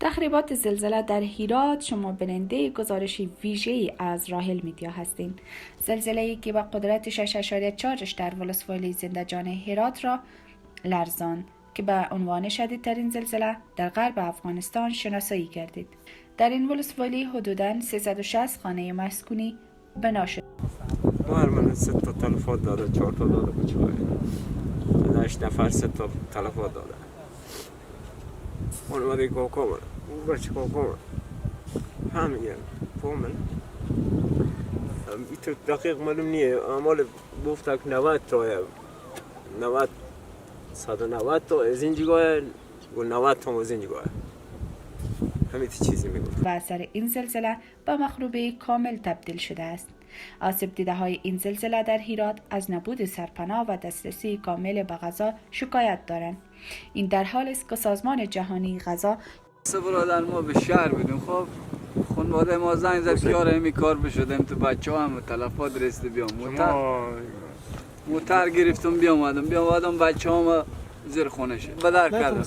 تخریبات زلزله در هرات شما بیننده گزارش ویژه‌ای از راهل میدیا هستین. زلزله‌ای که با قدرت 6.4 در ولسوالی زنده‌جان هرات را لرزاند که به عنوان شدیدترین زلزله در غرب افغانستان شناسایی گردید. در این ولسوالی حدوداً 360 خانه مسکونی بنا شد. من 3 تا تلفات داده، 4 تا داده بچه‌ها. 8 نفر 3 تا تلفات داده. اون وقتی کوکو بچه کوکو همین فهمن ایت دقیق معلوم نیه اما گفت که 90 تا 90 190 تا از این جگاه و 90 تا از این جگاه همین چیزی میگفت. و اثر این زلزله به مخروبه کامل تبدیل شده است. آسیب دیده های این زلزله در هرات از نبود سرپناه و دسترسی کامل به غذا شکایت دارند. این در حالی است که سازمان جهانی غذا برادر ما به شهر بودیم. خب خانواده ما زنگ زد که یاره همی کار بشدیم تو بچه‌ها هم تلفات رسید بیام موتر گرفتم بیامدم بچه‌ها ما زیر خونه شد بدر کردم.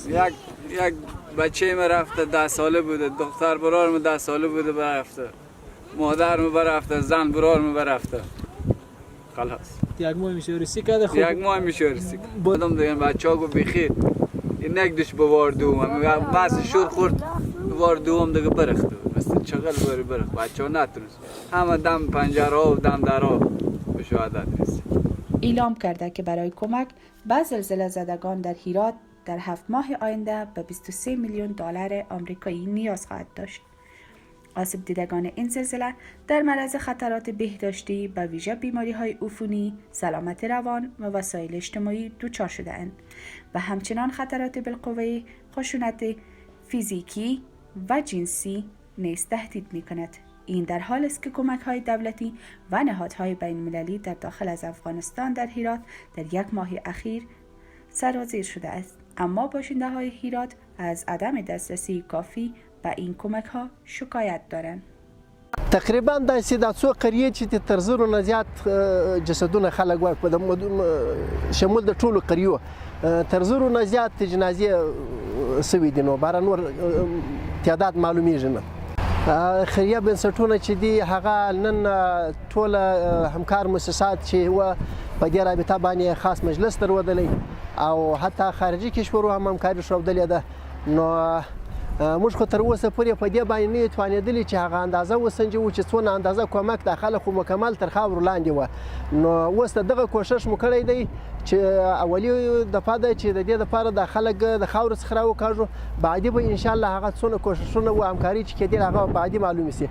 یک بچه ما رفته 10 ساله بوده، دختر برار ما 10 ساله بوده برفته، مادر ما برفته، زن برار ما برفته. خلاص یک ماه میشه رسی کرده. خب یک ماه میشه رسی بودم دیگه بچه‌ها گفت بخیر این نگدش به وار دوم بس شور خورد وار دوم دیگه برخته مثل چغل بری برخت بچه‌ها نتونست همه دم پنجره و دم درها به شهادت رسید. اعلام کرده که برای کمک به زلزله زدگان در هرات در 7 ماه آینده به 23 میلیون دلار آمریکایی نیاز خواهد داشت. آسیب دیدگان این زلزله در معرض خطرات بهداشتی به ویژه بیماری‌های عفونی، سلامت روان و وسایل اجتماعی دچار شده‌اند و همچنان خطرات بالقوه خشونت فیزیکی و جنسی نیز تهدید می‌کند. این در حالی است که کمک‌های دولتی و نهادهای بین‌المللی در داخل از افغانستان در هرات در یک ماه اخیر سرازیر شده است، اما باشنده‌های هرات از عدم دسترسی کافی به این کمک‌ها شکایت دارند. تقریبا داسې د څو قریې چې تر زرو نه زیات جسدونه خلک واک په شمول د ټولو قریو تر زرو نه زیات جنازې سوي دي، نو باره نور تعداد معلومیږي نه. خیریه بنسټونه چې دي هغه نن ټوله همکار مؤسسات چې و په دې رابطه باندې خاص مجلس درلودلی او حتی خارجي کشورو هم همکاري ښودلې ده. نو موږ خو تر اوسه پورې په دې باندې نه توانېدلي چې هغه اندازه وسنجوو چې څونه اندازه کمک د خلکو مکمل تر خاورو لاندې وه. نو اوس دغه کوشش مو کړی دی چې اولي دفعه ده چې د دې دپاره د خلک د خاورو څخه راوکاږو، بعدي به انشاءالله هغه څونه کوششونه و همکاري چې کېدل هغه بعدي معلومې سي.